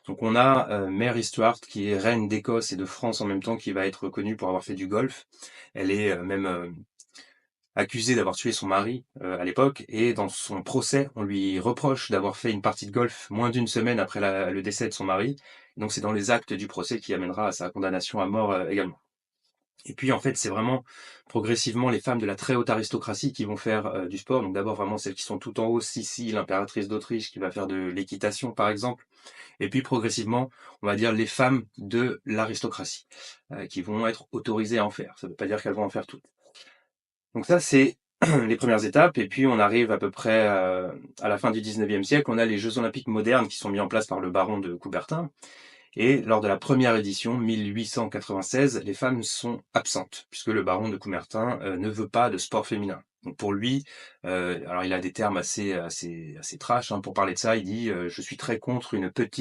Donc on a Mary Stuart qui est reine d'Écosse et de France en même temps, qui va être reconnue pour avoir fait du golf. Elle est même accusée d'avoir tué son mari à l'époque, et dans son procès, on lui reproche d'avoir fait une partie de golf moins d'une semaine après le décès de son mari. Donc c'est dans les actes du procès qui amènera à sa condamnation à mort également. Et puis en fait, c'est vraiment progressivement les femmes de la très haute aristocratie qui vont faire du sport. Donc d'abord vraiment celles qui sont tout en haut, Sissi, l'impératrice d'Autriche, qui va faire de l'équitation par exemple. Et puis progressivement, on va dire les femmes de l'aristocratie, qui vont être autorisées à en faire. Ça ne veut pas dire qu'elles vont en faire toutes. Donc ça, c'est les premières étapes. Et puis on arrive à peu près à la fin du 19e siècle. On a les Jeux olympiques modernes qui sont mis en place par le baron de Coubertin. Et lors de la première édition, 1896, les femmes sont absentes, puisque le baron de Coubertin ne veut pas de sport féminin. Donc pour lui, alors il a des termes assez trash, hein, pour parler de ça. Il dit « Je suis très contre une petite